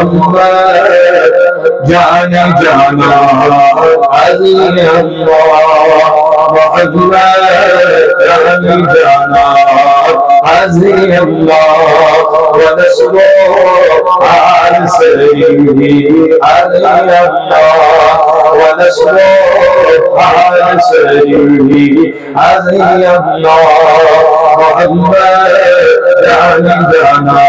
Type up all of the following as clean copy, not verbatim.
मोहम्मद जाने जाना अली अल्लाह मोहम्मद जाने जाना अली अल्लाह वनस्लो आल सरी अली अल्लाह वनस्लो आल सरी अली अल्लाह मोहम्मद जाने जाना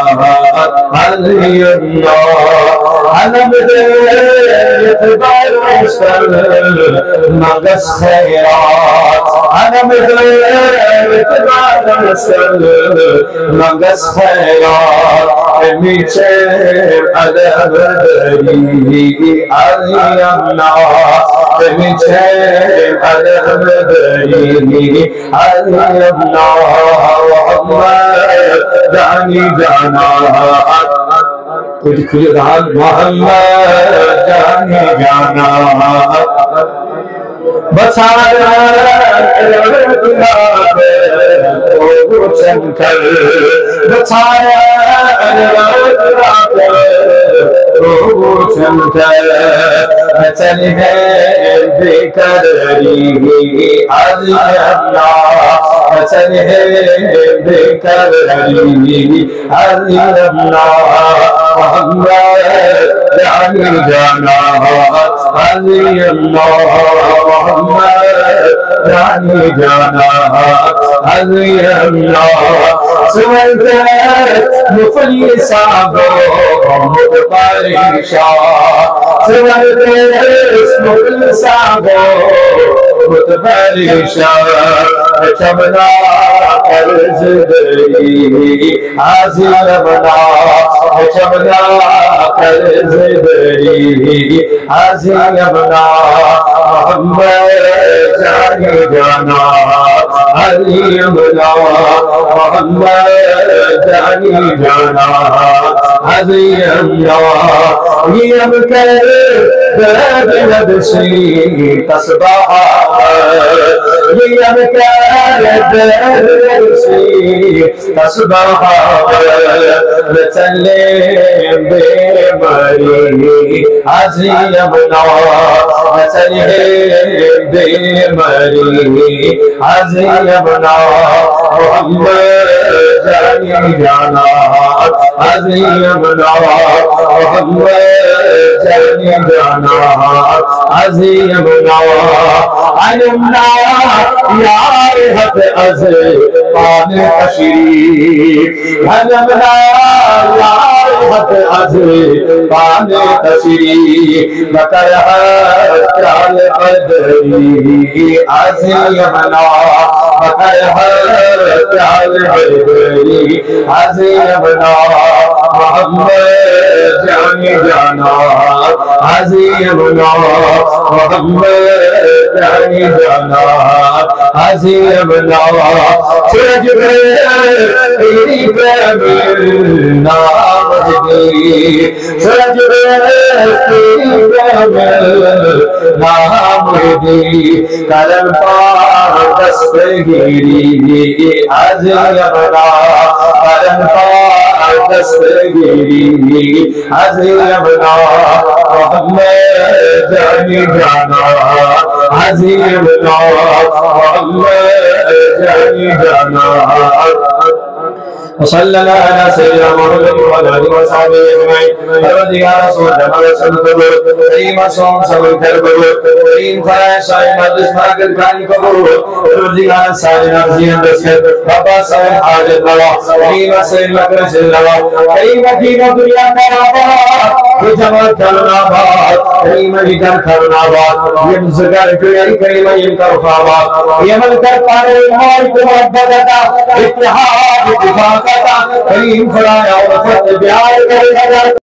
अली अल्लाह अलम दे इतबार मगस खैरात अलम दे इतबार मगस खैरात नीचे अदब दरी अली अल्लाह नीचे अदब दरी अली अल्लाह मोहम्मद जानी जाना खुद मोहम्मद जाने जाना बसाया शंकर बसाया शंकर चल है बेकदरी अली अल्लाह चल है बेकदरी अली अल्लाह मोहम्मद जाने जाना अली अल्लाह मोहम्मद जाने जाना अली अल्लाह सुनते मुफलिसा गो मुतपरिशा सुनते मुफलिसा गो मुतपरिशा चमना कर्ज दरी हाजिर बना चमना कर्ज दरी हाजिर बना मोहम्मद जाने जाना अली अल्लाह मोहम्मद जाने जाना अली अल्लाह ये अब कर दर्द से तस्बाह ये अब कर दर्द से तस्बाह चले बेमरी अली अल्लाह चले बेमरी अली अल्लाह मोहम्मद जाने जाना अली अल्लाह मोहम्मद जाने जाना अली अल्लाह अलमना यार हद अज़ पान तशरीफ अलमना यार हद अज़ पान तशरीफ मकर चाल बदरी अली अल्लाह मकर चाल बदरी अली अल्लाह मोहम्मद जाने जाना अली अल्लाह मोहम्मद जाने जाना अली अल्लाह सूरज तेरी प्रेम नाम दी सूरज तेरी प्रेम नाम दी करम पार दस्तगिरी अली अल्लाह करम पार दस्तगिरी अली अल्लाह मोहम्मद जाने जाना अली अल्लाह मोहम्मद जाने जाना वसल्लल्लाहु अलैहि सय्यिदना मुहम्मद व आलिहि व सहाबिहि अजमईन परवरदिगार रसूल जमाल सल्लल्लाहु अलैहि करीम सोम सब कर करो करीम खरा साई मजलिस मागर खान करो परवरदिगार सारे नफ्सी अंदर बाबा साईं हाजत रवा करीम से मकर से रवा करीम की दुनिया का रवा ये जमा करना बात करीम इधर करना बात ये मुझगर करीम इनका उठावा ये मन कर पारे मोर को बदता इत्तेहाद इत्तेफाक करीम खुदाया वफत प्यार करे